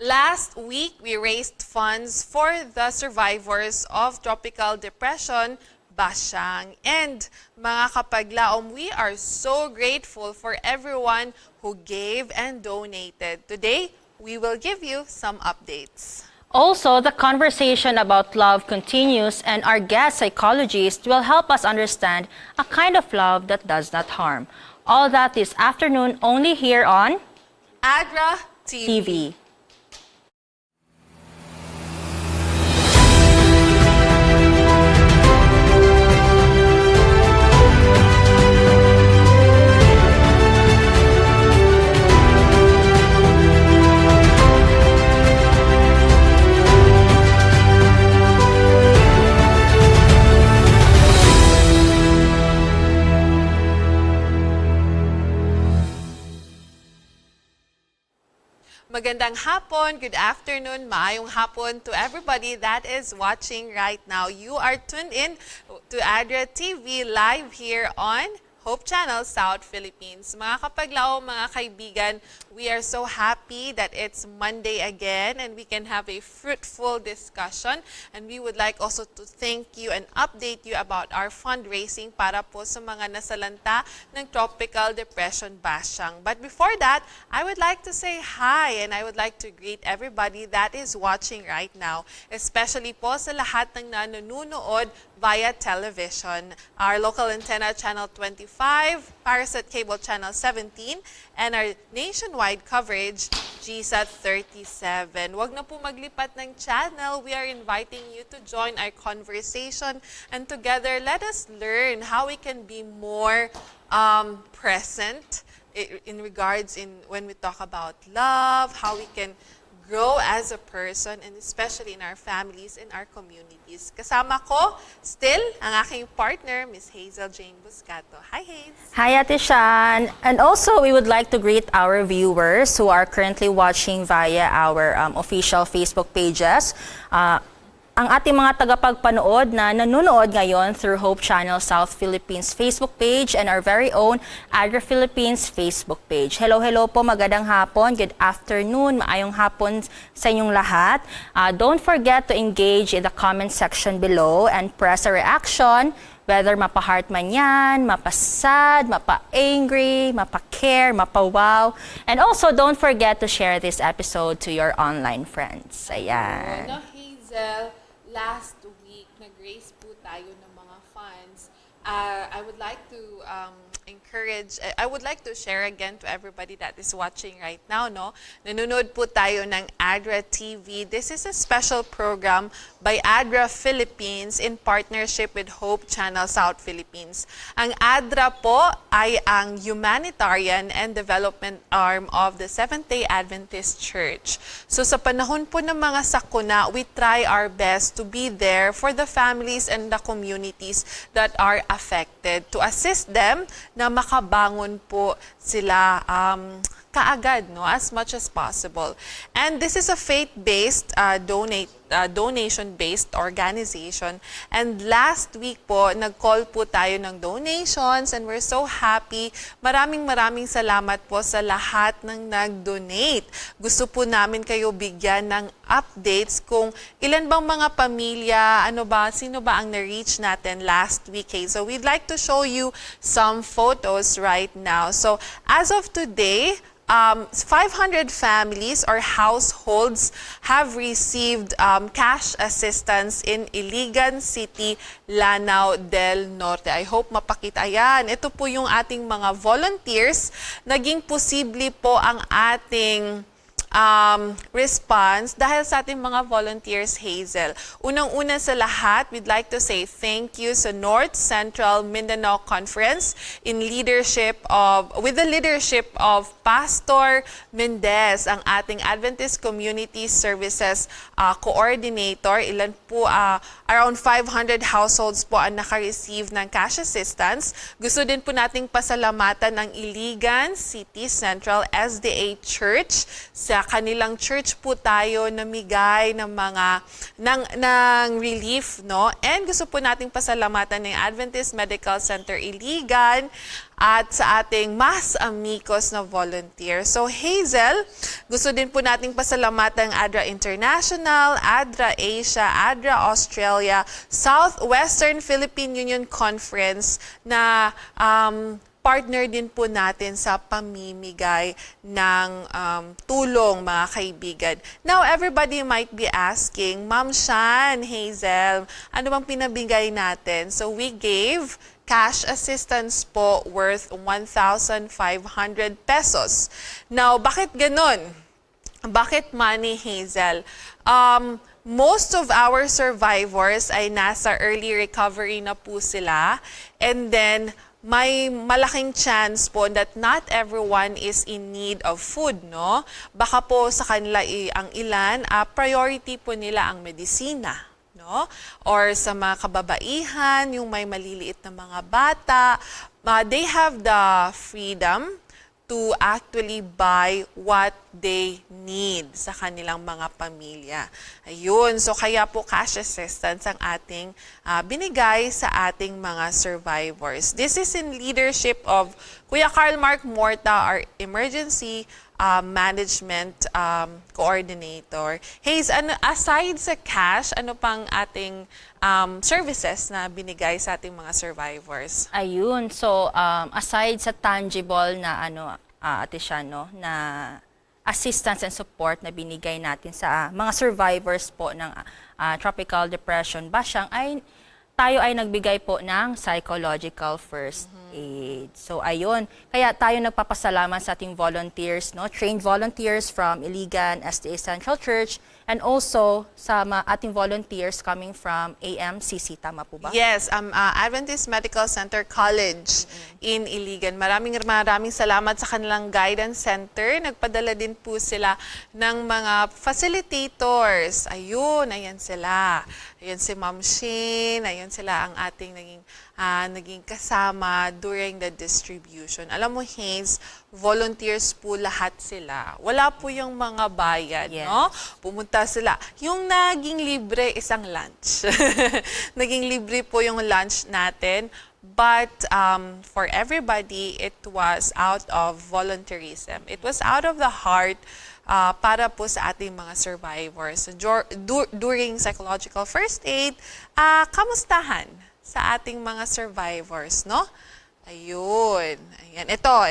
Last week, we raised funds for the survivors of tropical depression, Basyang. And mga kapaglaom, we are so grateful for everyone who gave and donated. Today, we will give you some updates. Also, the conversation about love continues, and our guest psychologist will help us understand a kind of love that does not harm. All that this afternoon only here on ADRA TV. Magandang hapon, good afternoon, maayong hapon to everybody that is watching right now. You are tuned in to ADRA TV live here on Hope Channel, South Philippines. Mga kapaglaw, mga kaibigan, we are so happy that it's Monday again and we can have a fruitful discussion. And we would like also to thank you and update you about our fundraising para po sa mga nasalanta ng tropical depression Basyang. But before that, I would like to say hi and I would like to greet everybody that is watching right now, especially po sa lahat ng nanonood via television. Our local antenna channel 25, Parasat Cable channel 17, and our nationwide coverage GSAT 37. Wag na po maglipat ng channel. We are inviting you to join our conversation and together let us learn how we can be more present in regards when we talk about love, how we can grow as a person, and especially in our families and our communities. Kasama ko, still, ang aking partner, Miss Hazel Jane Buscato. Hi, Hazel. Hi, Ate Shan. And also, we would like to greet our viewers who are currently watching via our official Facebook pages. Ang ating mga tagapagpanood na nanonood ngayon through Hope Channel South Philippines Facebook page and our very own ADRA Philippines Facebook page. Hello po, magandang hapon, good afternoon, maayong hapon sa inyong lahat. Don't forget to engage in the comment section below and press a reaction, whether mapa-heart man yan, mapa-sad, mapa-angry, mapa-care, mapa-wow. And also, don't forget to share this episode to your online friends. Ayan. Ano, Hazel? Last week, nag-raise po tayo ng mga funds. I would like to I would like to share again to everybody that is watching right now, no? Nanonood po tayo ng ADRA TV. This is a special program by ADRA Philippines in partnership with Hope Channel South Philippines. Ang ADRA po ay ang humanitarian and development arm of the Seventh-day Adventist Church. So sa panahon po ng mga sakuna, we try our best to be there for the families and the communities that are affected to assist them na makabangon po sila kaagad, no, as much as possible. And this is a faith-based, donation-based organization. And last week po, nag-call po tayo ng donations and we're so happy. Maraming salamat po sa lahat ng nag-donate. Gusto po namin kayo bigyan ng updates kung ilan bang mga pamilya, sino ba ang na-reach natin last week. So we'd like to show you some photos right now. So as of today, 500 families or households have received cash assistance in Iligan City, Lanao del Norte. I hope mapakita yan. Ito po yung ating mga volunteers. Naging posible po ang ating response dahil sa ating mga volunteers, Hazel. Unang-una sa lahat, we'd like to say thank you sa North Central Mindanao Conference with the leadership of Pastor Mendez, ang ating Adventist Community Services Coordinator. Ilan po, around 500 households po ang naka-receive ng cash assistance. Gusto din po nating pasalamatan ng Iligan City Central SDA Church sa sa kanilang church po tayo namigay ng mga ng relief, no? And gusto po nating pasalamatan ng Adventist Medical Center Iligan at sa ating mas amigos na volunteer. So Hazel, gusto din po nating pasalamatan ng ADRA International, ADRA Asia, ADRA Australia, Southwestern Philippine Union Conference na partner din po natin sa pamimigay ng tulong, mga kaibigan. Now, everybody might be asking, Ma'am Shan, Hazel, ano bang pinabigay natin? So, we gave cash assistance po worth 1,500 pesos. Now, bakit ganun? Bakit money, Hazel? Most of our survivors ay nasa early recovery na po sila. And then, may malaking chance po that not everyone is in need of food, no? Baka po sa kanila ang ilan, priority po nila ang medisina, no? Or sa mga kababaihan, yung may maliliit na mga bata, they have the freedom to actually buy what they need sa kanilang mga pamilya. Ayun, so kaya po cash assistance ang ating binigay sa ating mga survivors. This is in leadership of Kuya Carl Mark Morta, our emergency management coordinator. Hayes, aside sa cash, ano pang ating services na binigay sa ating mga survivors? Ayun, so aside sa tangible na Ate Shan, no, na assistance and support na binigay natin sa mga survivors po ng tropical depression, Basyang, tayo ay nagbigay po ng psychological first aid. So ayun, kaya tayo nagpapasalamat sa ating volunteers, no, trained volunteers from Iligan SDA Central Church, and also sa ating volunteers coming from AMCC, tama po ba? Yes, Adventist Medical Center College in Iligan. Maraming salamat sa kanilang guidance center. Nagpadala din po sila ng mga facilitators. Ayun, ayan sila. Ayan si Ma'am Shane, ayan sila ang ating naging kasama during the distribution. Alam mo, Haynes, volunteers po lahat sila. Wala po yung mga bayad, yes, no? Pumunta sila. Yung naging libre, isang lunch. Naging libre po yung lunch natin. But for everybody, it was out of volunteerism. It was out of the heart para po sa ating mga survivors. During psychological first aid, kamustahan sa ating mga survivors, no? Ayun. Ayan. Ito.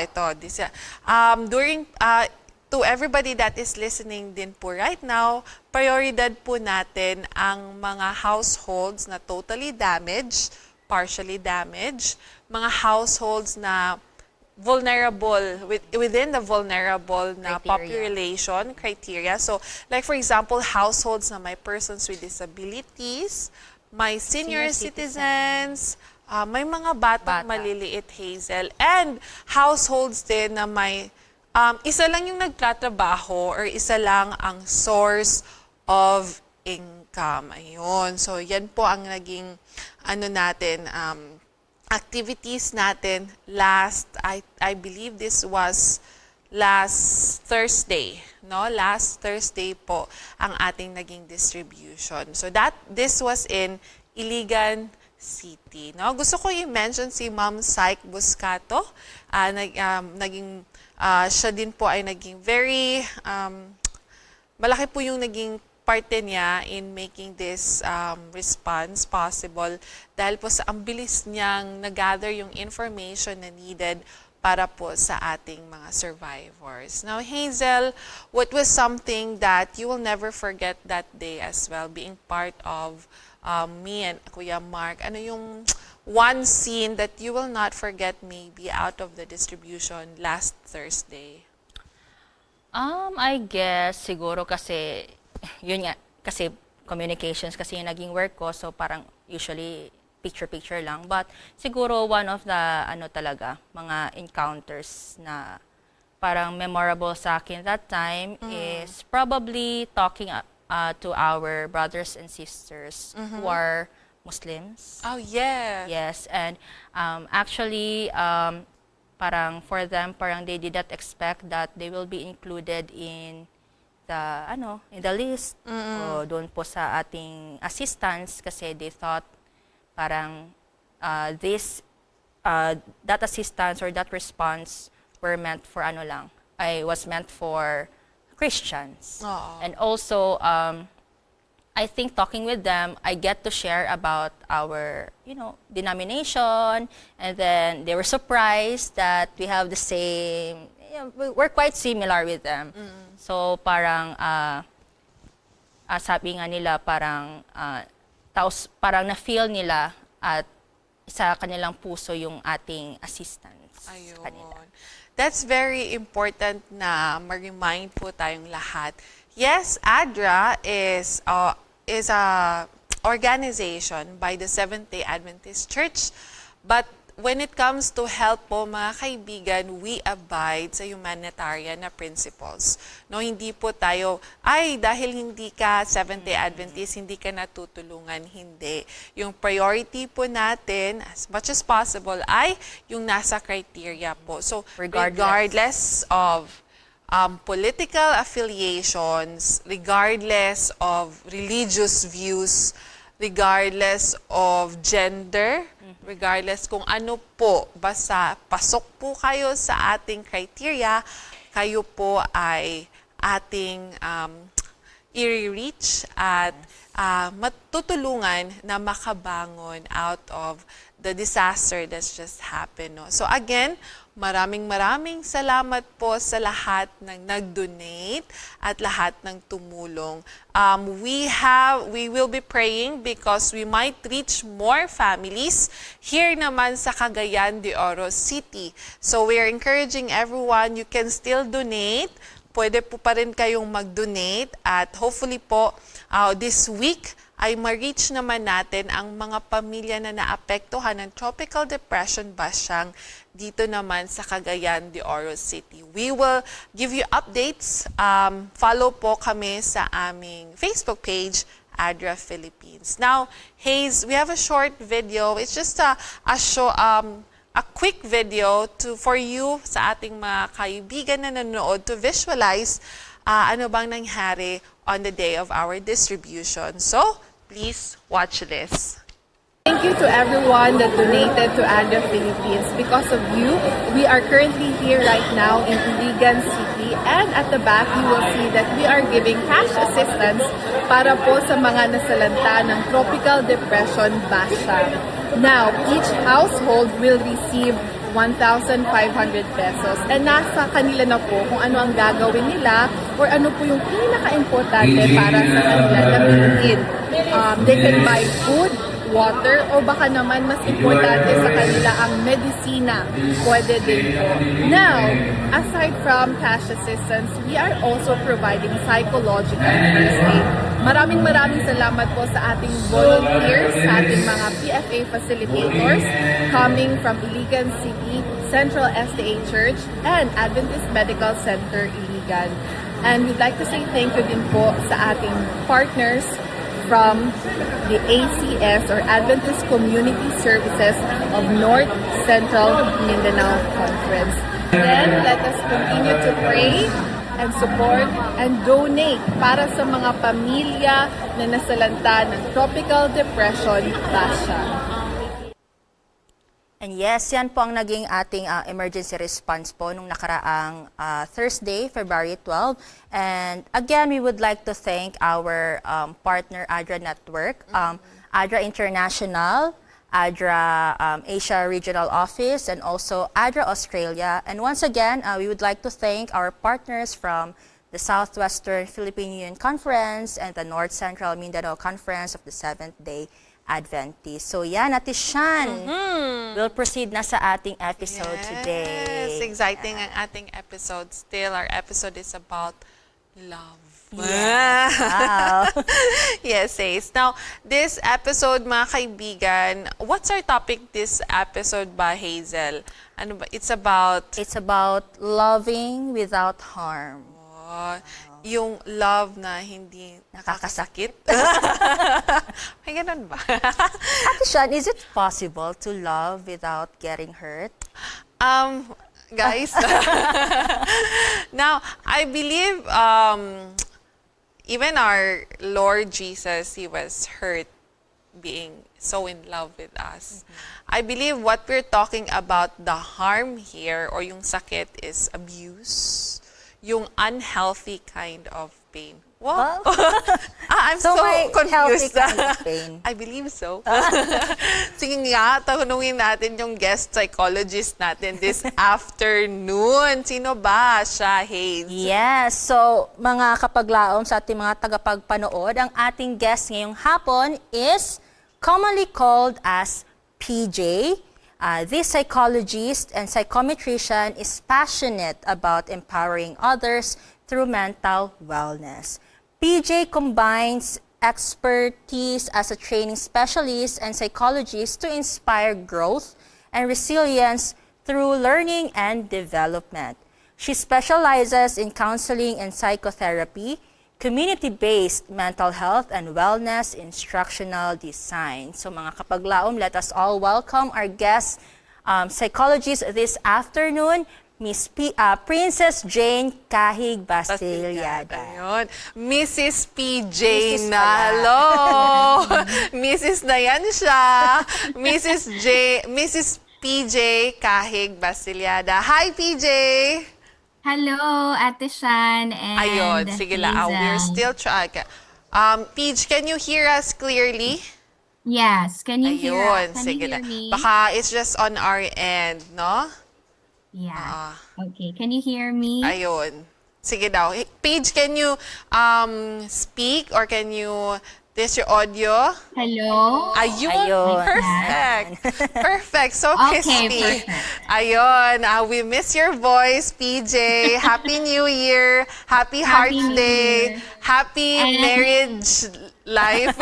To everybody that is listening din po right now, prioridad po natin ang mga households na totally damaged, partially damaged, mga households na vulnerable, within the vulnerable na population criteria. So, like for example, households na may persons with disabilities, may senior citizens, may mga batang maliliit, Hazel, and households din na may isa lang yung nagtatrabaho or isa lang ang source of income. Ayun. So, yan po ang naging activities natin I believe this was last Thursday, no? Last Thursday po ang ating naging distribution. So this was in Iligan City, no? Gusto ko i-mention si Ma'am Syke Buscato. Siya din po ay naging very malaki po yung naging parte niya in making this response possible dahil po sa ang bilis niyang nag-gather yung information na needed para po sa ating mga survivors. Now, Hazel, what was something that you will never forget that day as well, being part of me and Kuya Mark? Ano yung one scene that you will not forget maybe out of the distribution last Thursday? I guess siguro kasi yun nga, kasi communications kasi yung naging work ko, so parang usually picture-picture lang. But siguro one of the talaga, mga encounters na parang memorable sa akin that time is probably talking to our brothers and sisters who are Muslims. Oh, yeah. Yes, and actually, parang for them, parang they did not expect that they will be included in in the list o doon po sa ating assistants kasi they thought parang that assistance or that response were meant for was meant for Christians. And also I think talking with them, I get to share about our, denomination, and then they were surprised that we have the same, we're quite similar with them. So parang, sabi nga nila, parang na-feel nila at sa kanilang puso yung ating assistance sa kanila. That's very important na ma-remind po tayong lahat. Yes, ADRA is a organization by the Seventh-day Adventist Church, but when it comes to help po mga kaibigan, we abide sa humanitarian na principles. No, hindi po tayo, dahil hindi ka Seventh-day Adventist, hindi ka natutulungan. Hindi. Yung priority po natin, as much as possible, ay yung nasa criteria po. So, regardless of political affiliations, regardless of religious views, regardless of gender, regardless kung ano po, basta pasok po kayo sa ating criteria, kayo po ay ating i-reach at matutulungan na makabangon out of the disaster that's just happened. No? So again, maraming salamat po sa lahat ng nag-donate at lahat ng tumulong. We will be praying because we might reach more families here naman sa Cagayan de Oro City. So we are encouraging everyone, you can still donate. Pwede po pa rin kayong mag-donate at hopefully po this week ay ma-reach naman natin ang mga pamilya na naapektuhan ng tropical depression basyang dito naman sa Cagayan de Oro City. We will give you updates. Follow po kami sa aming Facebook page, ADRA Philippines. Now, Hayes, we have a short video. It's just a quick video for you sa ating mga kaibigan na nanonood to visualize ano bang nangyari on the day of our distribution. So, please watch this. Thank you to everyone that donated to ADRA Philippines. Because of you, we are currently here right now in Iligan City, and at the back you will see that we are giving cash assistance para po sa mga nasalanta ng tropical depression Basyang. Now, each household will receive 1,500 pesos. And nasa kanila na po kung ano ang gagawin nila or ano po yung pinaka-importante para sa kanila na bilhin. They can buy food, water, o baka naman mas importante sa kanila ang medisina. Pwede din po. Now, aside from cash assistance, we are also providing psychological first aid. Maraming salamat po sa ating volunteers, sa ating mga PFA facilitators coming from Iligan City, Central SDA Church, and Adventist Medical Center, Iligan. And we'd like to say thank you din po sa ating partners from the ACS or Adventist Community Services of North Central Mindanao Conference. Then, let us continue to pray and support and donate para sa mga pamilya na nasalanta ng tropical depression Basyang. And yes, yan po ang naging ating emergency response po nung nakaraang Thursday, February 12. And again, we would like to thank our partner ADRA Network, ADRA International, ADRA Asia Regional Office, and also ADRA Australia. And once again, we would like to thank our partners from the Southwestern Philippine Union Conference and the North Central Mindanao Conference of the Seventh-day Adventist. So yan, Ate Shan, we'll proceed na sa ating episode today. Yes, exciting ang ating episode. Still, our episode is about love. Yes. Wow. Yes, Ace. Now, this episode, mga kaibigan, what's our topic this episode ba, Hazel? Ano ba? It's about loving without harm. Yung love na hindi nakakasakit. May ganun ba? Ate Shan, is it possible to love without getting hurt? Guys, now, I believe even our Lord Jesus, He was hurt being so in love with us. I believe what we're talking about, the harm here or yung sakit, is abuse, yung unhealthy kind of pain. Wow. I'm so may healthy confused. kind of pain. I believe so. Sige nga, tanungin natin yung guest psychologist natin this afternoon. Sino ba siya, Hayes? Yes. So, mga kapaglaom sa ating mga tagapagpanood, ang ating guest ngayong hapon is commonly called as PJ. This psychologist and psychometrician is passionate about empowering others through mental wellness. PJ combines expertise as a training specialist and psychologist to inspire growth and resilience through learning and development. She specializes in counseling and psychotherapy, community-based mental health and wellness instructional design. So mga kapaglaom, let us all welcome our guest psychologist this afternoon, Miss Princess Jane Kahig Bastillada. Ayun. Mrs. PJ Mrs. na. pala. Hello. Mrs. na yan siya. Mrs. PJ Kahig Bastillada. Hi, PJ. Hello, Ate Shan and Ayun. Sige lang. Hazel. We're still trying. PJ, can you hear us clearly? Yes, can you Ayun. can Sige you hear lang. me? Baka it's just on our end, no? Yeah. Okay, can you hear me? Ayun. Sige daw. Paige, can you speak or can you test your audio? Hello? Ayun. Ayun. Perfect. Perfect. So Okay, crispy. perfect. Ayun. We miss your voice, PJ. Happy New Year. Happy Happy Hearts New Day. Year. Happy And- marriage life.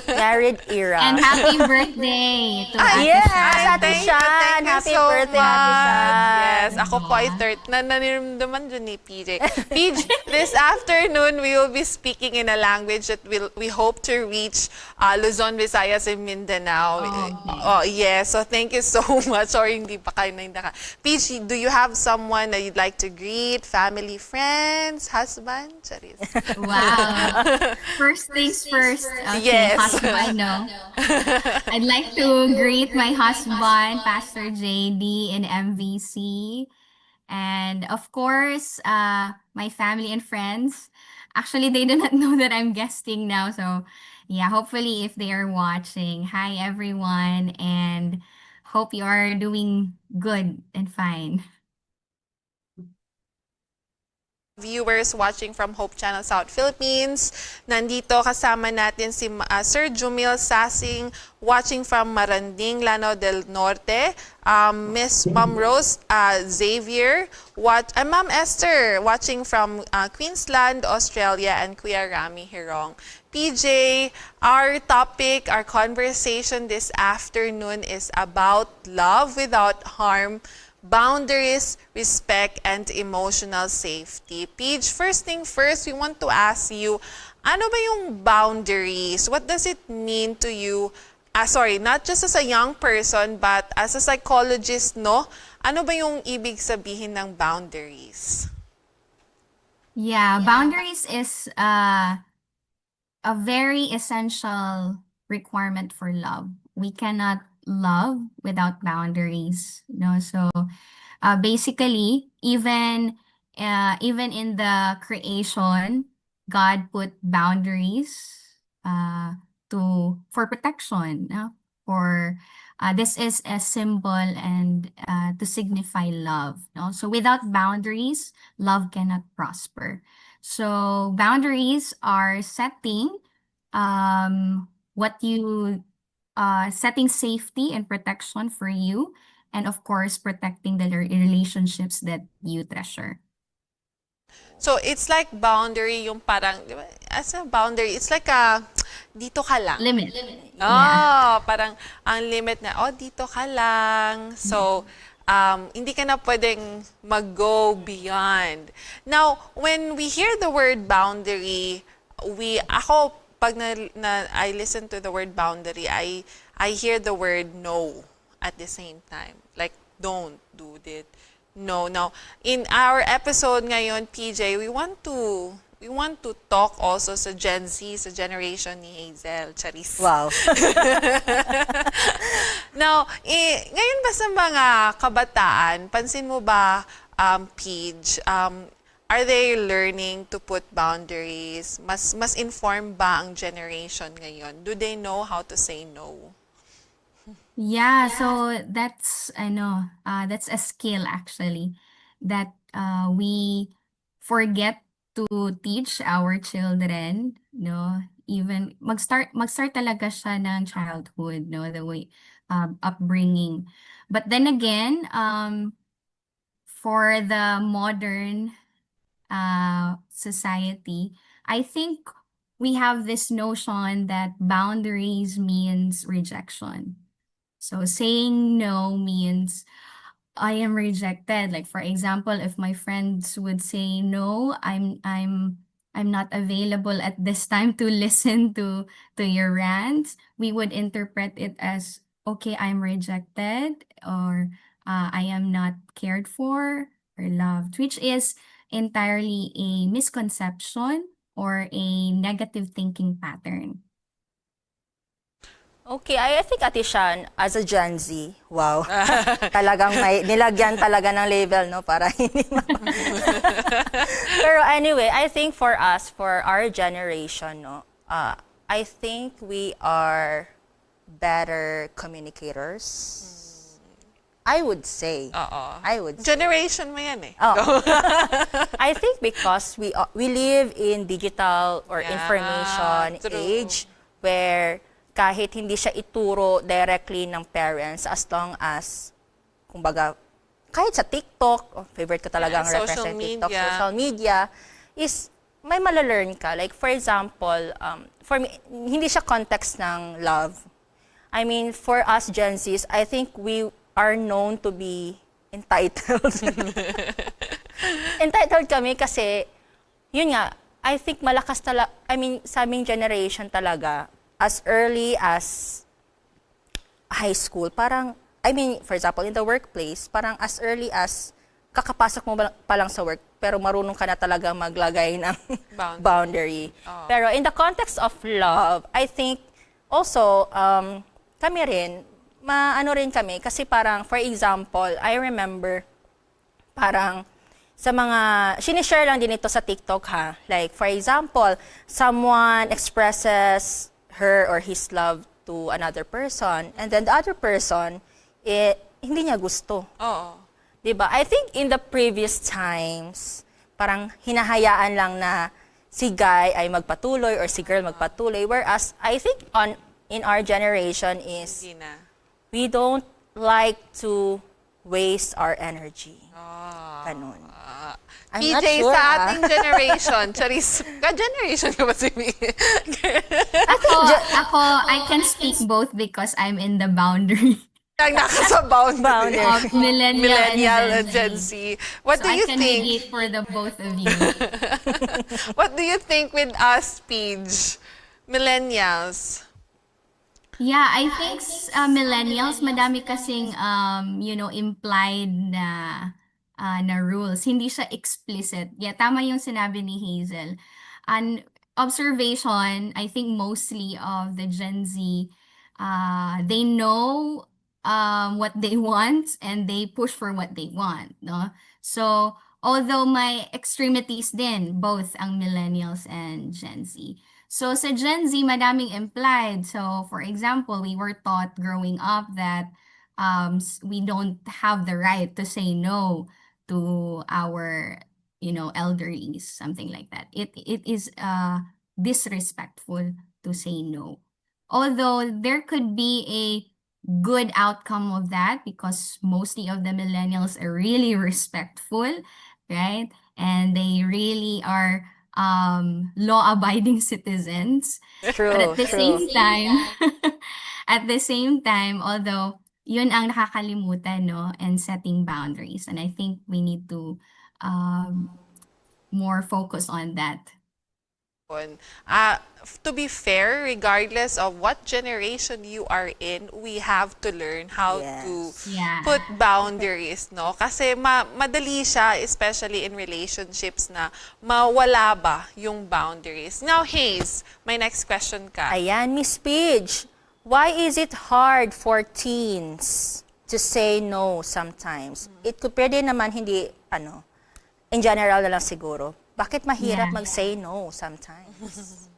Married era. And happy birthday to Ate yes! Shan. Ate Shan. Happy birthday, Ate Shan. Yes, ako po ay naniramdaman dyan ni PJ. PJ, this afternoon, we will be speaking in a language that we hope to reach Luzon, Visayas, and Mindanao. Oh, yes. So, thank you so much. Or hindi pa kayo na PJ, do you have someone that you'd like to greet? Family, friends, husband? Charis. Wow. First things first, Yes. husband, no? I'd like to greet my husband, Pastor JD in MVC. And of course, my family and friends. Actually, they do not know that I'm guesting now. So, yeah, hopefully if they are watching, hi everyone, and hope you are doing good and fine. Viewers watching from Hope Channel South Philippines. Nandito kasama natin si Sir Jumil Sasing watching from Maranding, Lanao del Norte. Miss Ma'am Rose Xavier, Ma'am Esther watching from Queensland, Australia, and Kuya Rami Hirong. PJ, our topic, our conversation this afternoon is about love without harm, boundaries, respect, and emotional safety. Paige, first thing first, we want to ask you, ano ba yung boundaries? What does it mean to you? Sorry, not just as a young person, but as a psychologist, no? Ano ba yung ibig sabihin ng boundaries? Yeah, boundaries is a very essential requirement for love. We cannot love without boundaries, so basically even in the creation, God put boundaries for protection, for this is a symbol and to signify love, so without boundaries, love cannot prosper. So boundaries are setting setting safety and protection for you, and of course, protecting the relationships that you treasure. So, it's like boundary, yung parang, di ba, as a boundary, it's like dito ka lang. Limit. Oh, parang ang limit na, dito ka lang. So, hindi ka na pwedeng mag-go beyond. Now, when we hear the word boundary, pag I listen to the word boundary, I hear the word no at the same time. Like, don't do that. No. Now, in our episode ngayon, PJ, we want to we want to talk also sa Gen Z, sa generation ni Hazel. Charis. Wow. Now, ngayon ba sa mga kabataan, pansin mo ba, Paige, are they learning to put boundaries? Mas informed ba ang generation ngayon? Do they know how to say no? Yeah, so that's a skill actually that we forget to teach our children, no? Even magstart talaga siya ng childhood, no, the way upbringing. But then again, for the modern society, I think we have this notion that boundaries means rejection. So saying no means I am rejected. Like for example, if my friends would say no, I'm not available at this time to listen to your rants, we would interpret it as okay, I'm rejected, or I am not cared for or loved, which is entirely a misconception or a negative thinking pattern. Okay, I think Ate Shan, as a Gen Z, wow, talagang may nilagyan talaga ng label, no, para hindi Pero anyway, I think for us, for our generation, no, I think we are better communicators. I would say. I would say. Generation mo yan eh. Oh. I think because we live in digital or Yeah, information true. age where kahit hindi siya ituro directly ng parents, as long as, kumbaga, kahit sa TikTok, favorite ko talaga ang Yeah, reference social ng TikTok, media. social media, is may malalearn ka. Like, for example, for me, hindi siya context ng love. I mean, for us Gen Zs, I think we are known to be entitled. Entitled kami kasi, yun nga, I think malakas talaga, I mean, sa aming generation talaga, as early as high school, parang, I mean, for example, in the workplace, parang as early as kakapasok mo pa lang sa work, pero marunong ka na talaga maglagay ng boundary. Pero in the context of love, I think also, kami rin, maano rin kami, kasi parang, for example, I remember, parang, sa mga, sinishare lang din ito sa TikTok ha, like, for example, someone expresses her or his love to another person, and then the other person, hindi niya gusto. Oo. Diba? I think in the previous times, parang hinahayaan lang na si guy ay magpatuloy or si girl magpatuloy, whereas I think in our generation is, Hindi na. we don't like to waste our energy. Ganun. I'm not PJ, sure, sa ah. ating generation, Charis, ka-generation ka ba si Mi? Ako, I can speak both because I'm in the boundary Ang nasa boundary. of Millennial and and Gen Z. What So do I you can think? negate for the both of you. What do you think with us, Paige? Millennials. Yeah, I think millennials, madami kasing implied na rules. Hindi siya explicit. Yeah, tama yung sinabi ni Hazel. An observation, I think mostly of the Gen Z, they know what they want and they push for what they want, no? So, although may extremities din, both ang millennials and Gen Z. So sa Gen Z, madaming implied. So for example, we were taught growing up that we don't have the right to say no to our, elderlies, something like that. It is disrespectful to say no. Although there could be a good outcome of that because mostly of the millennials are really respectful, right? And they really are law-abiding citizens. True, But at the true. same time, although yun ang nakakalimutan, no, and setting boundaries. And I think we need to more focus on that. To be fair, regardless of what generation you are in, we have to learn how to Yeah. put boundaries, no? Kasi madali siya, especially in relationships, na mawala ba yung boundaries. Now, Hayes, my next question ka. Ayan, Miss Pidge, why is it hard for teens to say no sometimes? It could pwede naman hindi, in general na lang siguro. Bakit mahirap Yeah. mag-say no sometimes?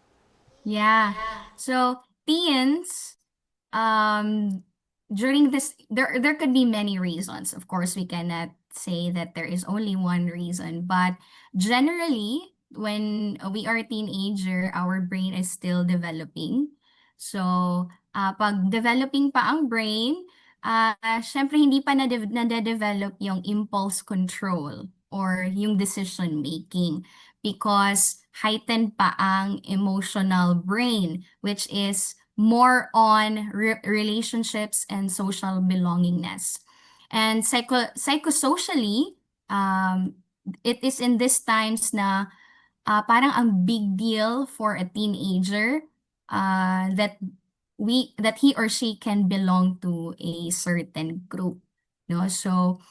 Yeah. So teens, during this, there could be many reasons. Of course, we cannot say that there is only one reason, but generally, when we are a teenager, our brain is still developing. So, pag developing pa ang brain, syempre hindi pa nade-develop yung impulse control or yung decision making because heightened pa ang emotional brain, which is more on relationships and social belongingness. And psychosocially, it is in these times na parang ang big deal for a teenager that he or she can belong to a certain group. No? So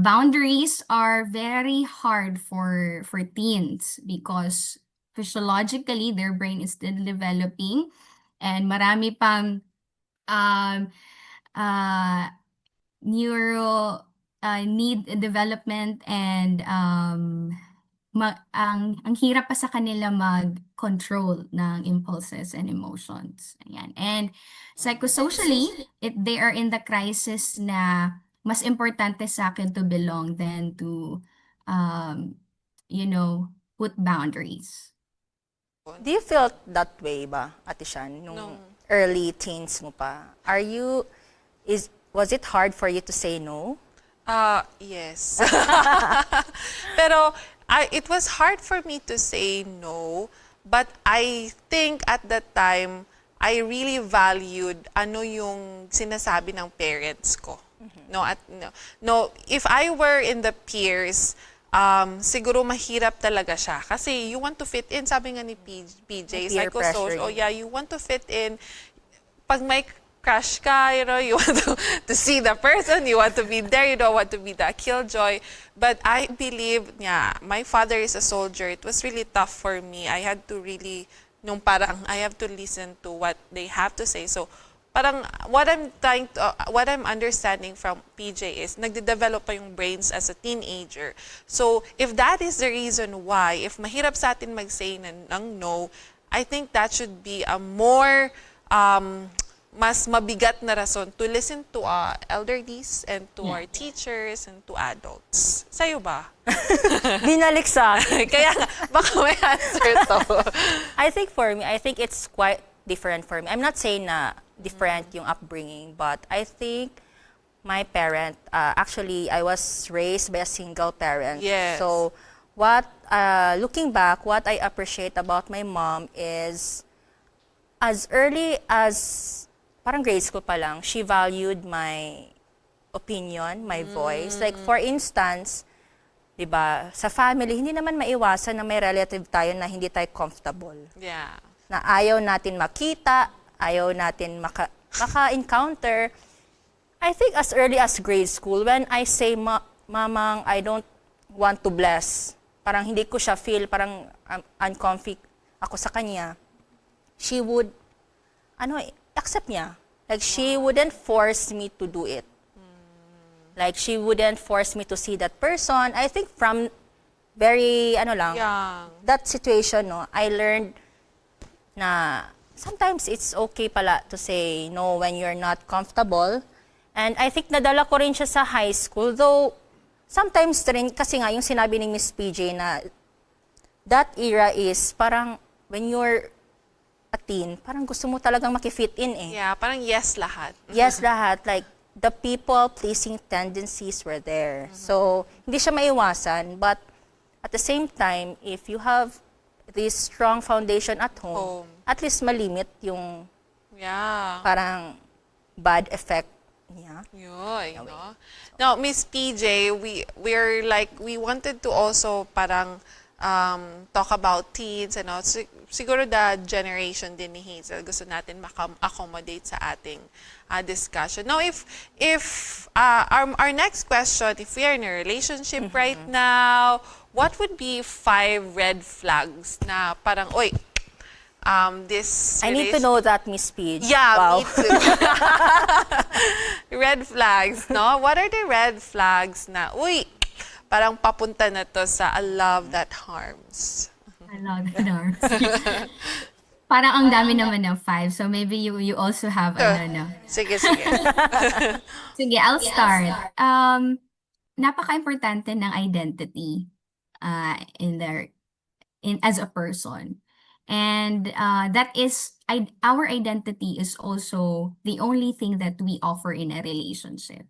boundaries are very hard for teens because physiologically their brain is still developing and marami pang um, uh, neuro need development and ang hirap pa sa kanila mag-control ng impulses and emotions. Ayan. And psychosocially, they are in the crisis na mas importante sa akin to belong than to, um, put boundaries. Do you feel that way ba, Ate Shan, nung early teens mo pa? Was it hard for you to say no? Yes. Pero it was hard for me to say no, but I think at that time, I really valued yung sinasabi ng parents ko. No, if I were in the peers, siguro mahirap talaga siya. Kasi you want to fit in, sabi nga ni PJ, Peer pressure. psychosocial, you want to fit in. Pag may crush ka, you want to see the person, you want to be there, you don't want to be the killjoy. But I believe, my father is a soldier. It was really tough for me. I had to really, I have to listen to what they have to say. So, parang what I'm understanding from PJ is nagde-develop pa yung brains as a teenager. So, if that is the reason why, if mahirap sa atin mag-say ng no, I think that should be a more mas mabigat na rason to listen to elderlies and to our teachers and to adults. Sa'yo ba? Binalik sa akin. Kaya baka may answer to. I think it's quite different for me. I'm not saying na different yung upbringing, but I think my parent, actually, I was raised by a single parent. Yes. So, looking back, what I appreciate about my mom is, as early as parang grade school pa lang, she valued my opinion, my voice. Like, for instance, di ba, sa family, hindi naman maiwasan na may relative tayo na hindi tayo comfortable. Yeah. Na ayaw natin makita, ayaw natin maka-encounter. I think as early as grade school, when I say, Mamang, I don't want to bless, parang hindi ko siya feel, parang uncomfy ako sa kanya, she would, accept niya. Like, she wouldn't force me to do it. Like, she wouldn't force me to see that person. I think from very, that situation, I learned na sometimes it's okay pala to say no when you're not comfortable. And I think nadala ko rin siya sa high school. Though, sometimes rin, kasi nga yung sinabi ni Miss PJ na that era is parang when you're a teen, parang gusto mo talagang makifit in eh. Yeah, parang yes lahat. Yes lahat. Like, the people-pleasing tendencies were there. So, hindi siya maiwasan. But, at the same time, if you have this strong foundation at home, at least malimit yung parang bad effect niya. Yun, no? Now, Miss PJ, we wanted to also parang talk about teens and all. Siguro the generation din ni Hazel, gusto natin accommodate sa ating discussion. Now, if our next question, if we are in a relationship right now, what would be 5 red flags na parang, oy, this I need to know that, Miss Peach. Yeah, Wow. me too. Red flags, no? What are the red flags na, uy, parang papunta na to sa a love that harms? I love the norms. Parang ang dami naman ng 5. So maybe you also have, ano. Sige, sige. Sige, I'll start. Napaka-importante ng identity as a person. And that is our identity is also the only thing that we offer in a relationship.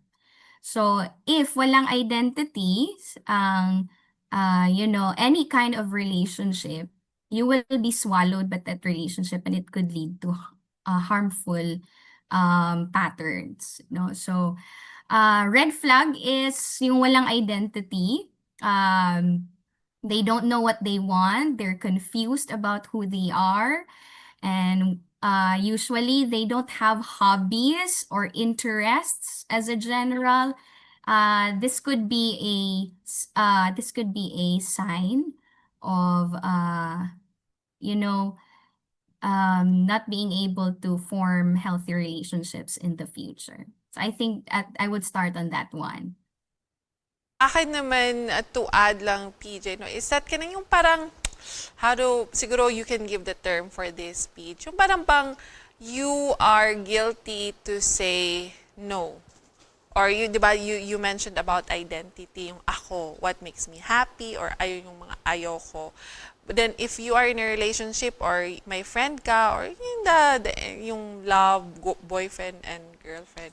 So if walang identity, any kind of relationship, you will be swallowed by that relationship, and it could lead to harmful patterns. No, so red flag is yung walang identity. They don't know what they want. They're confused about who they are. And usually they don't have hobbies or interests as a general. This could be a sign of not being able to form healthy relationships in the future. So I think I would start on that one. Akin naman, to add lang, PJ, no, is that kanang yung parang, siguro you can give the term for this speech, yung parang you are guilty to say no. Or di ba, you mentioned about identity, yung ako, what makes me happy, or yung mga ayaw ko. But then, if you are in a relationship, or may friend ka, or yung love, boyfriend and girlfriend,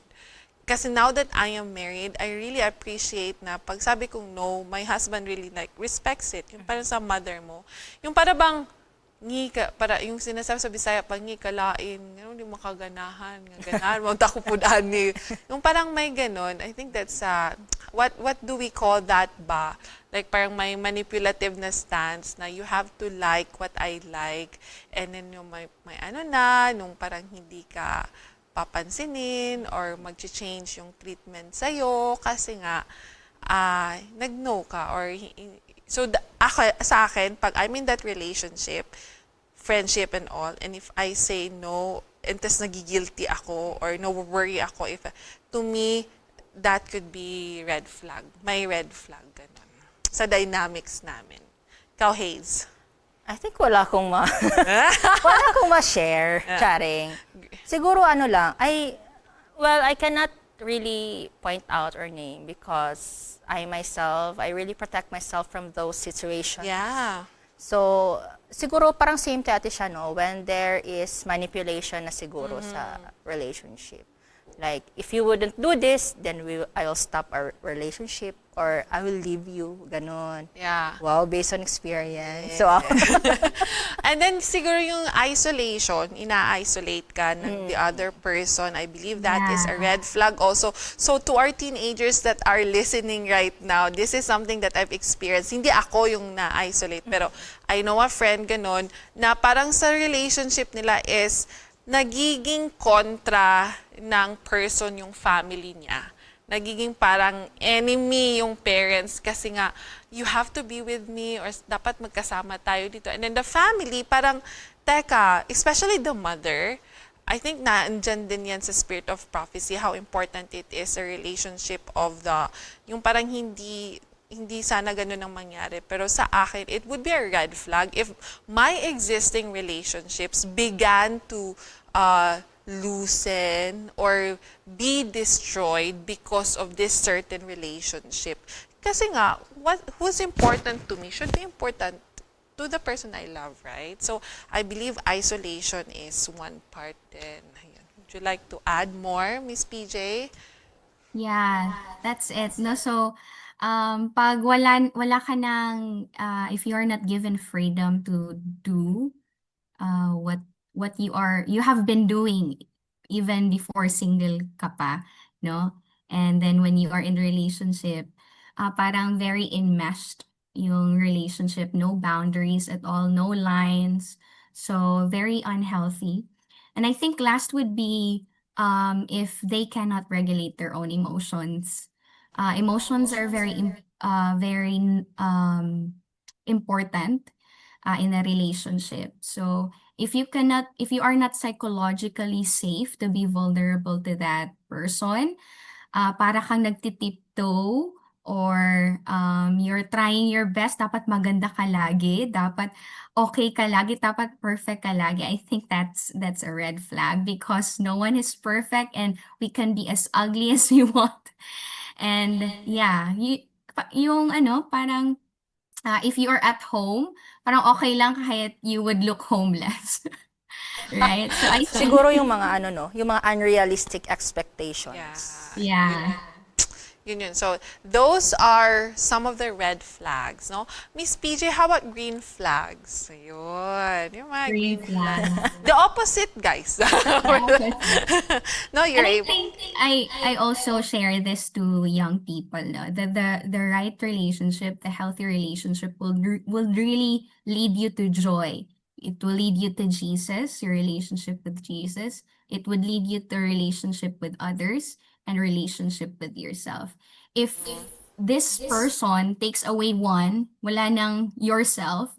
kasi now that I am married, I really appreciate na pag sabi kong no, my husband really respects it. Yung parang sa mother mo. Yung para bang, yung sinasabi sa Bisaya, pag lain, hindi makaganahan, ganahan, magtakupudaan ni. Yung parang may ganon, I think that's, what do we call that ba? Like parang may manipulative na stance na you have to like what I like, and then yung may nung parang hindi ka papansinin or mag-change yung treatment sa'yo kasi nga nag-no ka or so sa akin pag I'm in that relationship, friendship and all, and if I say no and tas nagigilty ako or no worry ako, if to me that could be red flag, may red flag ganun sa dynamics namin. Ikaw, Haze? I think wala akong ma-share, charing. Siguro lang, I cannot really point out or name because I really protect myself from those situations. Yeah. So, siguro parang same to ate siya, no? When there is manipulation na siguro sa relationship. Like, if you wouldn't do this, then I'll stop our relationship or I will leave you. Ganon. Yeah. Wow, based on experience. Yeah. So, and then siguro yung isolation, ina-isolate ka ng the other person. I believe that is a red flag also. So to our teenagers that are listening right now, this is something that I've experienced. Hindi ako yung na-isolate, pero I know a friend ganon na parang sa relationship nila is nagiging kontra ng person yung family niya. Nagiging parang enemy yung parents kasi nga, you have to be with me or dapat magkasama tayo dito. And then the family, parang, teka, especially the mother, I think naandyan din yan sa spirit of prophecy, how important it is a relationship of yung parang hindi sana ganun ang mangyari. Pero sa akin, it would be a red flag if my existing relationships began to loosen or be destroyed because of this certain relationship. Kasi nga, who's important to me should be important to the person I love, right? So, I believe isolation is one part din. Would you like to add more, Miss PJ? Yeah, that's it. No, so pag wala ka ng if you are not given freedom to do what you have been doing even before single ka pa, no? And then when you are in relationship, parang very enmeshed yung relationship, no boundaries at all, no lines. So very unhealthy. And I think last would be if they cannot regulate their own emotions. Emotions are very important in a relationship. So if you are not psychologically safe to be vulnerable to that person, para kang nagtitiptoe or you're trying your best, dapat maganda ka lagi, dapat okay ka lagi, dapat perfect ka lagi. I think that's a red flag because no one is perfect and we can be as ugly as we want. And yeah, yung ano, parang if you are at home, parang okay lang kahit you would look homeless. Right? So I think, Siguro yung mga ano no, yung mga unrealistic Yeah. expectations. yeah, Yun. So, those are some of the red flags, no? Miss PJ, how about green flags? Ayun, yung mga green green flag. flags. The opposite, guys. No, you're And I able. think I also share this to young people, no? The right relationship, the healthy relationship will really lead you to joy. It will lead you to Jesus, your relationship with Jesus. It would lead you to relationship with others and relationship with yourself. If this person takes away one, wala nang yourself,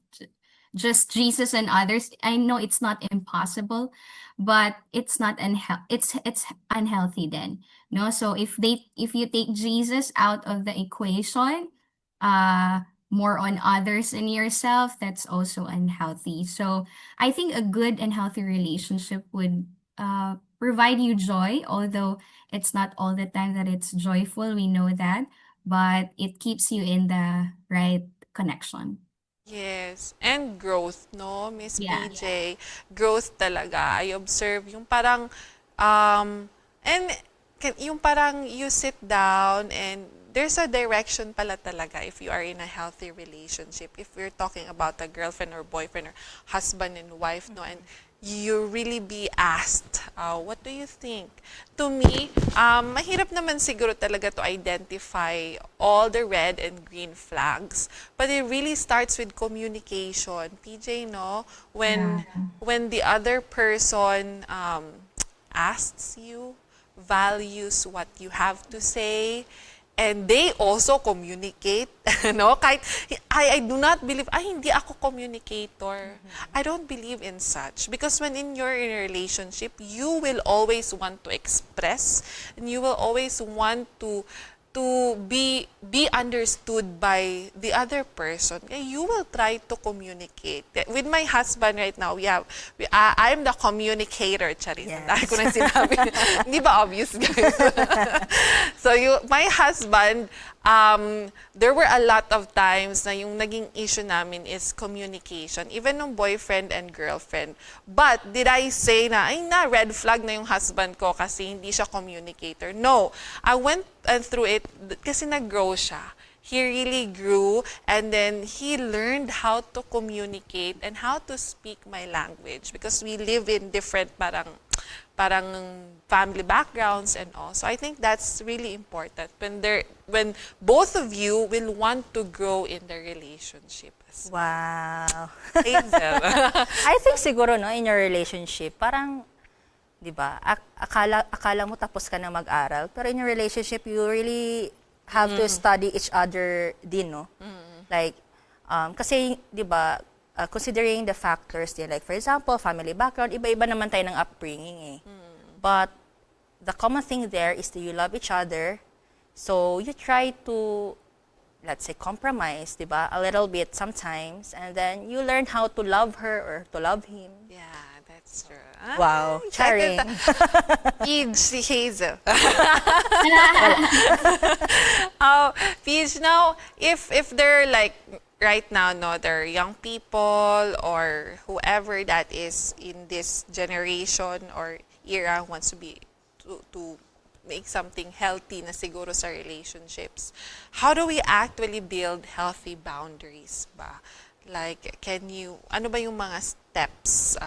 just Jesus and others. I know it's not impossible, but it's unhealthy then. No, so if you take Jesus out of the equation, uh more on others and yourself, that's also unhealthy. So I think a good and healthy relationship would provide you joy, although it's not all the time that it's joyful, we know that, but it keeps you in the right connection. Yes. And growth, no, Miss Yeah. PJ? Growth talaga. I observe yung parang, and yung parang you sit down and there's a direction pala talaga if you are in a healthy relationship. If we're talking about a girlfriend or boyfriend or husband and wife, no, and you really be asked, what do you think? To me, mahirap naman siguro talaga to identify all the red and green flags. But it really starts with communication. PJ, no? Yeah. When the other person asks you, values what you have to say, and they also communicate, no? Kahit, I do not believe, hindi ako communicator. I don't believe in such. Because when you're in a relationship, you will always want to express, and you will always want to be understood by the other person. You will try to communicate. With my husband right now, I'm the communicator, Charis. Yes. Dahil ko na sinabi. Hindi ba obvious, guys? So, my husband, there were a lot of times na yung naging issue namin is communication, even nung boyfriend and girlfriend. But, did I say na, red flag na yung husband ko kasi hindi siya communicator? No. I went through it kasi nag-grow siya. He really grew and then he learned how to communicate and how to speak my language because we live in different parang family backgrounds and all. So I think that's really important when both of you will want to grow in the relationship. Wow. Hazel. I think siguro no in your relationship parang 'di ba? Akala mo tapos ka na mag-aral, pero in your relationship you really have to study each other din, no? Like kasi 'di ba, considering the factors din, like for example, family background, iba-iba naman tayo ng upbringing eh. But the common thing there is that you love each other. So you try to, let's say, compromise, 'di ba? A little bit sometimes, and then you learn how to love her or to love him. Yeah, that's true. Wow, sharing. Peach, si Hazel. Peach, now, if they're like, right now, no, they're young people or whoever that is in this generation or era wants to be, to make something healthy na siguro sa relationships. How do we actually build healthy boundaries ba? Like, ano ba yung mga steps?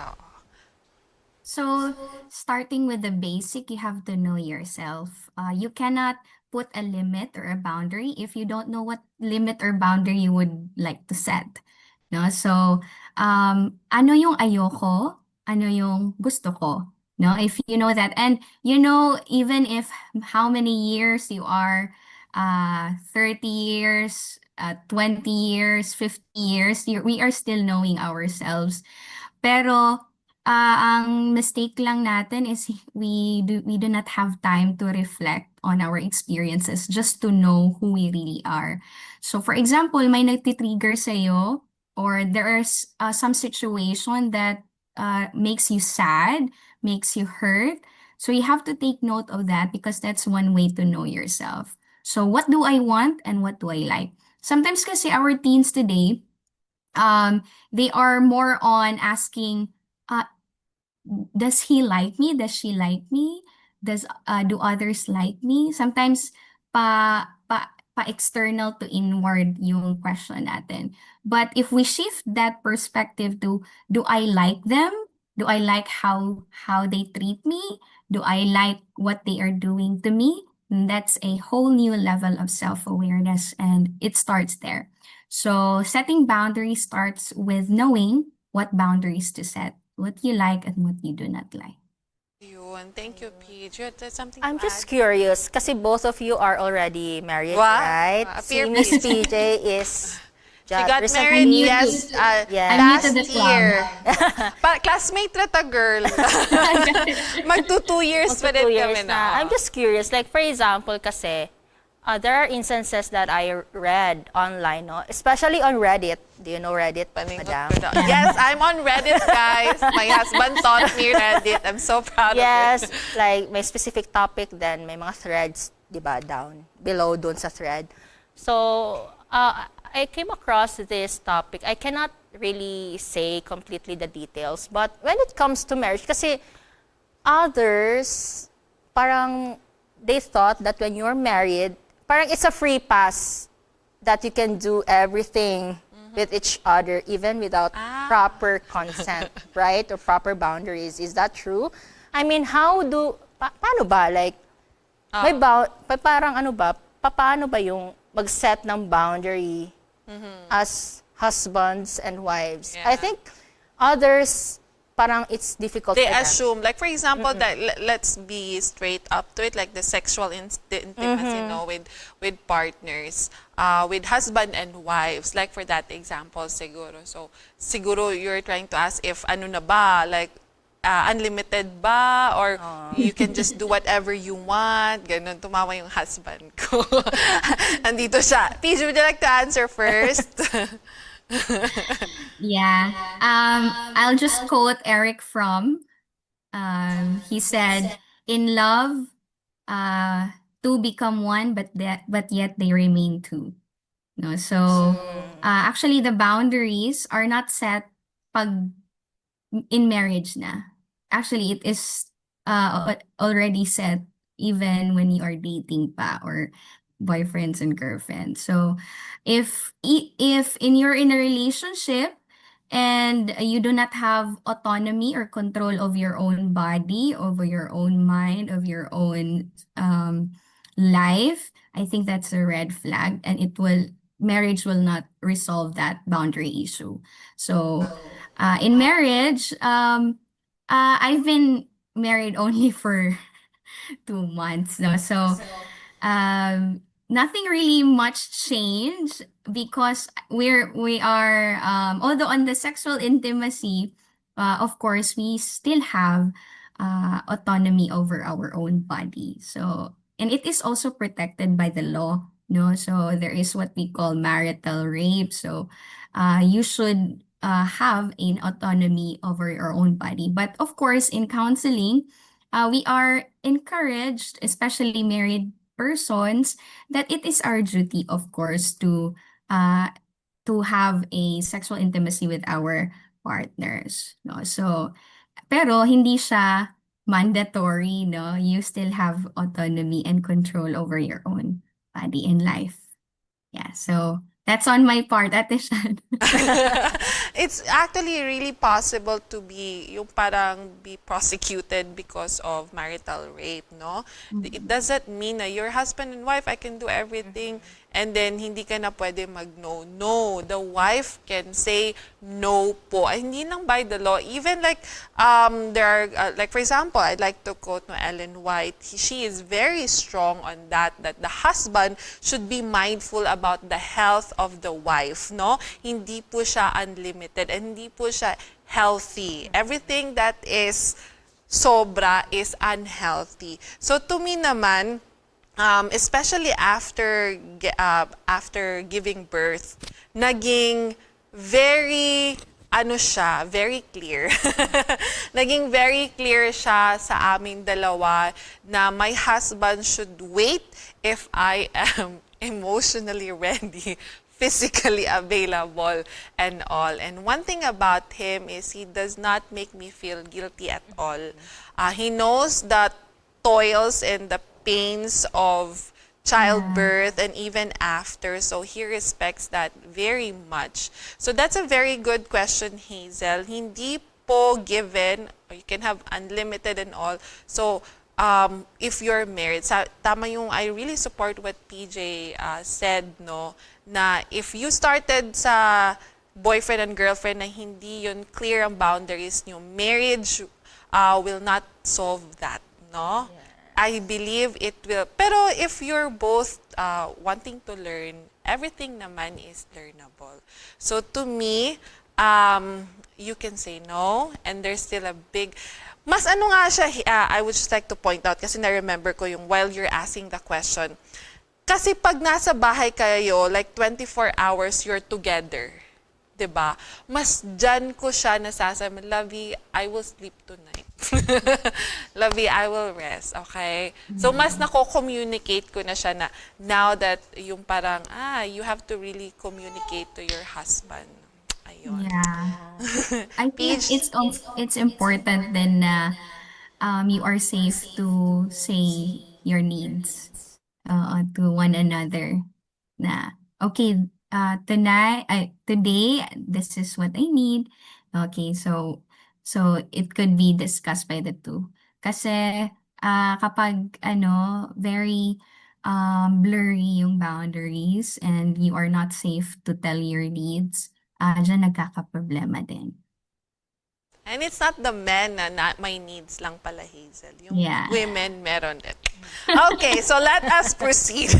So, starting with the basic, you have to know yourself. You cannot put a limit or a boundary if you don't know what limit or boundary you would like to set. No? So, ano yung ayoko, ano yung gusto ko. No? If you know that. And you know, even if how many years you are, 30 years, 20 years, 50 years, we are still knowing ourselves. Pero ang mistake lang natin is we do not have time to reflect on our experiences just to know who we really are. So for example, may nagti-trigger sa'yo or there's some situation that makes you sad, makes you hurt. So you have to take note of that because that's one way to know yourself. So what do I want and what do I like? Sometimes kasi our teens today, they are more on asking, uh, does he like me? Does she like me? Do others like me? Sometimes pa external to inward yung question natin. But if we shift that perspective to, do I like them? Do I like how they treat me? Do I like what they are doing to me? That's a whole new level of self-awareness, and it starts there. So setting boundaries starts with knowing what boundaries to set, what you like and what you do not like. Yun. Thank you, Paige. You had something I'm to just add? curious kasi both of you are already married, Wow. right? Appear Si Miss please. PJ is She got recently- married, new yes, to- Yes. I'm new last to the club. year. Classmate rata girl. Magto 2 years Magto pa rin 2 years kami na. I'm just curious, like for example kasi, there are instances that I read online, no? Especially on Reddit. Do you know Reddit, Paningot madam? ko na. Yes, I'm on Reddit, guys. My husband taught me Reddit. I'm so proud Yes, of it. like may specific topic, then may mga threads, di ba, down, below dun sa thread. So, I came across this topic. I cannot really say completely the details, but when it comes to marriage, kasi others, parang they thought that when you're married, parang it's a free pass that you can do everything with each other even without proper consent, right? Or proper boundaries. Is that true? I mean, paano ba? Like, parang ano ba, paano ba yung mag-set ng boundary as husbands and wives? Yeah. I think others, parang it's difficult They for them. assume, like for example, that let's be straight up to it, like the sexual intimacy, no, with partners, with husband and wives. Like for that example, siguro. So siguro you're trying to ask if ano na ba, like unlimited ba, or you can just do whatever you want. Ganun, tumawa yung husband ko. Andito siya. Paige, would you like to answer first? Yeah. I'll just quote Eric Fromm. He said, "In love, two become one, but yet they remain two." No, so actually the boundaries are not set pag in marriage na. Actually, it is already set even when you are dating pa or boyfriends and girlfriends. So if you're in a relationship and you do not have autonomy or control of your own body, over your own mind, of your own life, I think that's a red flag, and marriage will not resolve that boundary issue. So in marriage, I've been married only for 2 months, no? So nothing really much changed because we are although on the sexual intimacy, of course we still have autonomy over our own body. So, and it is also protected by the law, no? So there is what we call marital rape. So you should have an autonomy over your own body. But of course, in counseling, we are encouraged, especially married persons, that it is our duty, of course, to have a sexual intimacy with our partners. No? So, pero hindi siya mandatory, no? You still have autonomy and control over your own body and life. Yeah, so that's on my part, Ate Shan. it's actually really possible to be yung parang be prosecuted because of marital rape, no? It doesn't mean na your husband and wife, I can do everything, and then hindi ka na pwede mag-no. No, the wife can say no po. Ay, hindi lang by the law. Even like, there are, like for example, I'd like to quote no Ellen White. She is very strong on that the husband should be mindful about the health of the wife, no? Hindi po siya unlimited and hindi po siya healthy. Everything that is sobra is unhealthy. So to me naman, especially after giving birth, naging very very clear. Naging very clear siya sa aming dalawa na my husband should wait if I am emotionally ready, physically available, and all. And one thing about him is he does not make me feel guilty at all. He knows the toils and the pains of childbirth and even after, so he respects that very much. So that's a very good question, Hazel. Hindi po given, you can have unlimited and all. So if you're married, tama yung I really support what PJ said, no, na if you started sa boyfriend and girlfriend na hindi yun clear ang boundaries nyo, marriage will not solve that, no? I believe it will. Pero if you're both wanting to learn, everything naman is learnable. So to me, you can say no, and there's still a big... Mas ano nga siya, I would just like to point out, kasi na-remember ko yung while you're asking the question. Kasi pag nasa bahay kayo, like 24 hours, you're together. 'Di ba? Mas dyan ko siya nasasabi, Lovey, I will sleep tonight. Lovey, I will rest, okay? So mas nako-communicate ko na siya na now that yung parang, you have to really communicate to your husband. Ayun. Yeah. I think it's important then na you are safe to say your needs to one another. Na okay, today this is what I need. Okay, so it could be discussed by the two. Kasi kapag very blurry yung boundaries and you are not safe to tell your needs, dyan nagkakaproblema din. And it's not the men na my needs lang pala, Hazel. Yung Yeah. women, meron din. Okay, so let us proceed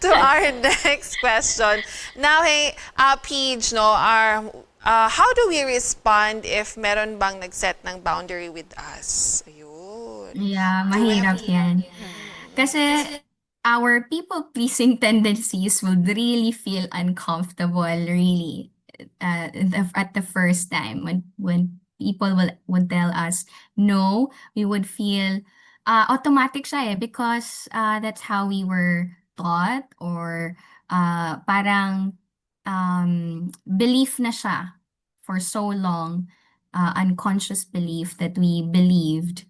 to our next question. Now, hey, Peach, no, how do we respond if meron bang nag-set ng boundary with us? Ayun. Yeah, mahirap yan. Kasi our people-pleasing tendencies would really feel uncomfortable, really, at the first time when people would tell us no, we would feel automatic siya because that's how we were taught or parang belief na siya for so long, unconscious belief that we believed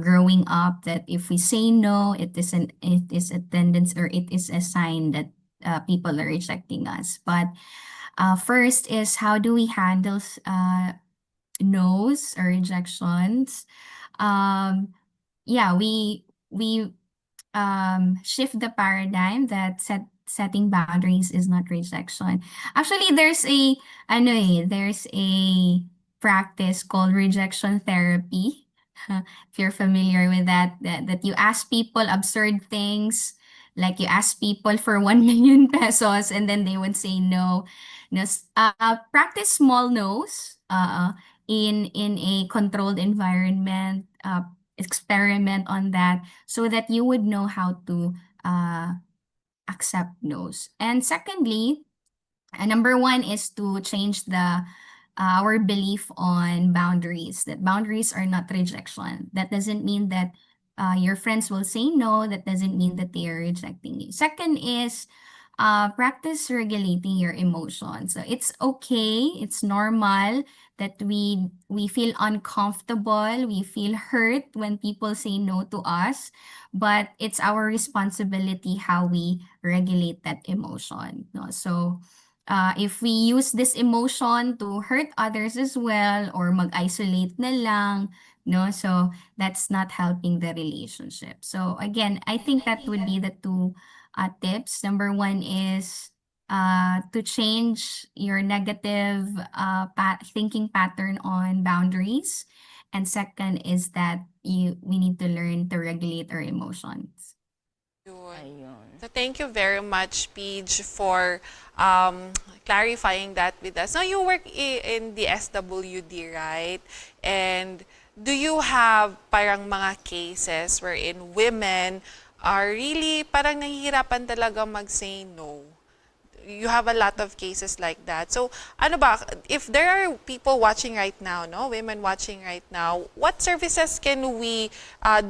growing up that if we say no, it is a tendency or it is a sign that people are rejecting us. But first is how do we handle no's or rejections? Yeah, we shift the paradigm that setting boundaries is not rejection. Actually, there's a practice called rejection therapy. If you're familiar with that you ask people absurd things, like you ask people for 1 million pesos and then they would say no. Practice small no's in a controlled environment. Experiment on that so that you would know how to accept no's. And secondly, number one is to change our belief on boundaries, that boundaries are not rejection. That doesn't mean that your friends will say no. That doesn't mean that they are rejecting you. Second is practice regulating your emotions. So it's okay, it's normal that we feel uncomfortable, we feel hurt when people say no to us, but it's our responsibility how we regulate that emotion. No? So if we use this emotion to hurt others as well or mag-isolate na lang, no? So that's not helping the relationship. So again, I think that would be the two tips. Number one is to change your negative thinking pattern on boundaries. And second is that we need to learn to regulate our emotions. Yun. Ayun. So thank you very much, Paige, for clarifying that with us. Now, you work in the SWD, right? And do you have parang mga cases wherein women are really parang nahihirapan talaga mag-say no? You have a lot of cases like that. So, ano ba, if there are people watching right now, no, women watching right now, what services can we,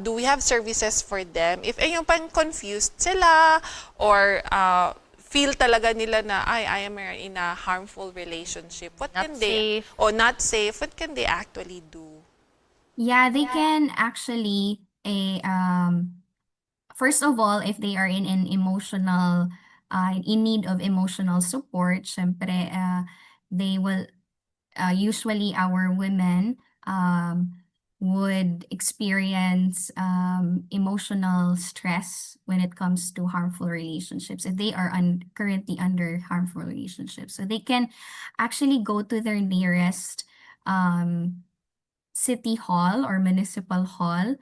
do we have services for them? If yung pang confused sila or feel talaga nila na, I am in a harmful relationship, what Not can they, safe. or not safe, what can they actually do? Yeah, they can actually first of all, if they are in an emotional, in need of emotional support, syempre, they will, usually our women would experience emotional stress when it comes to harmful relationships if they are currently under harmful relationships. So they can actually go to their nearest city hall or municipal hall.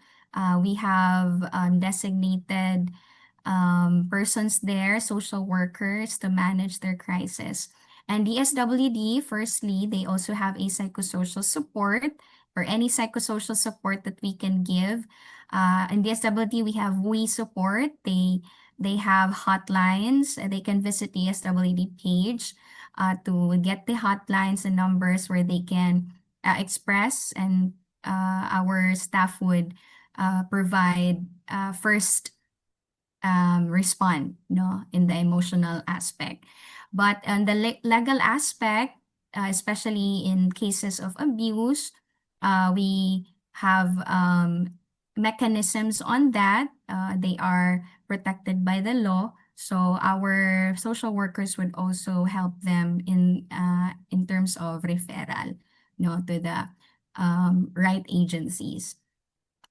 We have designated persons there, social workers, to manage their crisis. And DSWD, firstly, they also have a psychosocial support or any psychosocial support that we can give. In DSWD, we have We Support. They have hotlines. They can visit the DSWD page to get the hotlines and numbers where they can express, and our staff would provide first respond, no, in the emotional aspect. But on the legal aspect, especially in cases of abuse, we have mechanisms on that. They are protected by the law. So our social workers would also help them in terms of referral, no, to the right agencies.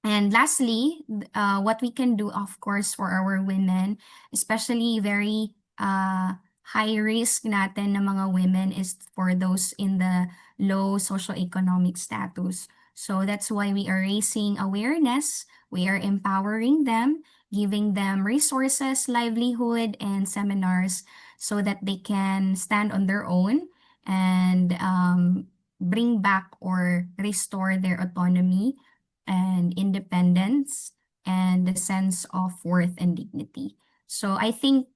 And lastly, what we can do, of course, for our women, especially very high risk natin na mga women, is for those in the low socioeconomic status. So that's why we are raising awareness. We are empowering them, giving them resources, livelihood, and seminars so that they can stand on their own and bring back or restore their autonomy and independence and the sense of worth and dignity. So I think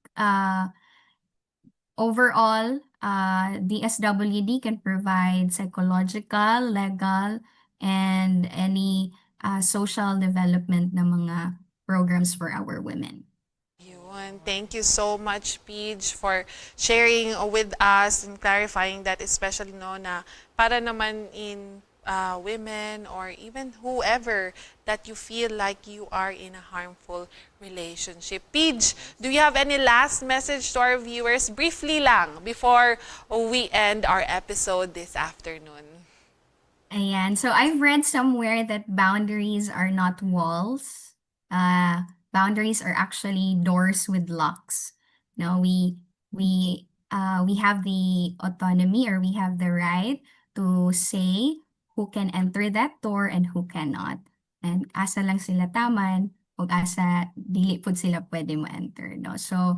overall, the SWD can provide psychological, legal, and any social development na mga programs for our women. Yun. Thank you so much, Paige, for sharing with us and clarifying that, especially no na para naman in women or even whoever that you feel like you are in a harmful relationship. Paige, do you have any last message to our viewers? Briefly lang before we end our episode this afternoon. Ayan. So I've read somewhere that boundaries are not walls. Boundaries are actually doors with locks. No, we have the autonomy, or we have the right to say who can enter that door and who cannot. And asa lang sila taman, o asa dili pud sila pwede mo-enter, no? So,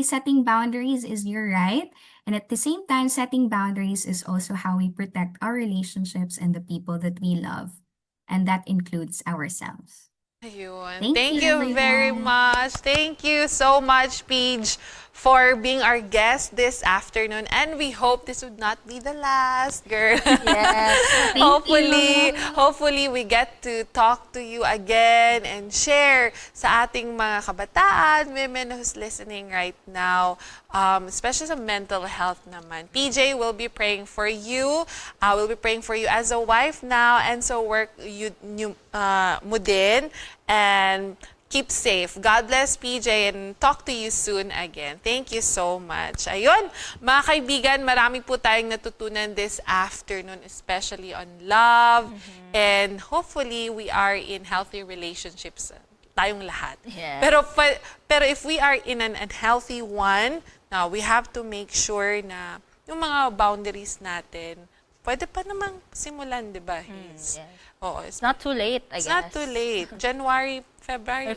setting boundaries is your right. And at the same time, setting boundaries is also how we protect our relationships and the people that we love. And that includes ourselves. Ayun. Thank Thank you, you very everyone. much. Thank you so much, Paige, for being our guest this afternoon. And we hope this would not be the last, girl. Yes. Thank hopefully, you. hopefully we get to talk to you again and share sa ating mga kabataan, women who's listening right now, especially sa mental health naman. PJ will be praying for you. We'll be praying for you as a wife now, and so work mo din. And keep safe. God bless, PJ, and talk to you soon again. Thank you so much. Ayun, mga kaibigan, marami po tayong natutunan this afternoon, especially on love. And hopefully, we are in healthy relationships. Tayong lahat. Yes. Pero if we are in an unhealthy one, now we have to make sure na yung mga boundaries natin, pwede pa namang simulan, di ba? Yes. Oo, It's not too late, I it's guess. not too late. January, February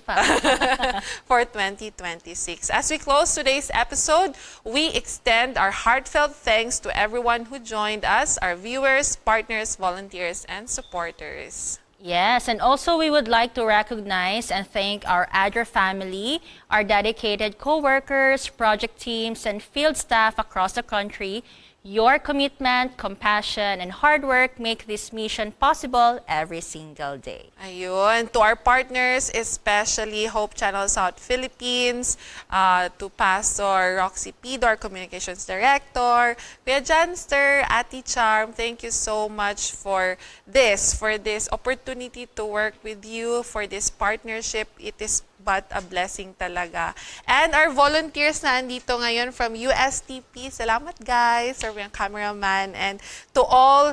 for 2026. As we close today's episode, we extend our heartfelt thanks to everyone who joined us, our viewers, partners, volunteers, and supporters. Yes, and also we would like to recognize and thank our ADRA family, our dedicated co-workers, project teams, and field staff across the country. Your commitment, compassion, and hard work make this mission possible every single day. Ayun. To our partners, especially Hope Channel South Philippines, to Pastor Roxy Pido, our Communications Director, Kuya Janster, Ati Charm, thank you so much for this opportunity to work with you, for this partnership. It is but a blessing talaga. And our volunteers na andito ngayon from USTP, salamat guys, our cameraman, and to all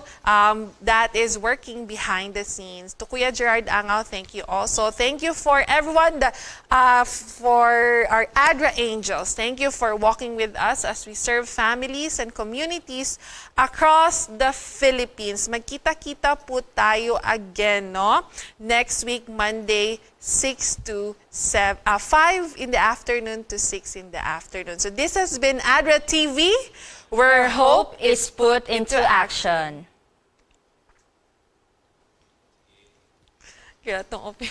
that is working behind the scenes. To Kuya Gerard Angaw, thank you also. Thank you for everyone, for our ADRA Angels. Thank you for walking with us as we serve families and communities across the Philippines. Magkita-kita po tayo again, no? Next week, Monday, 5 in the afternoon to 6 in the afternoon. So this has been ADRA TV, where hope is put into action. Kaya itong open.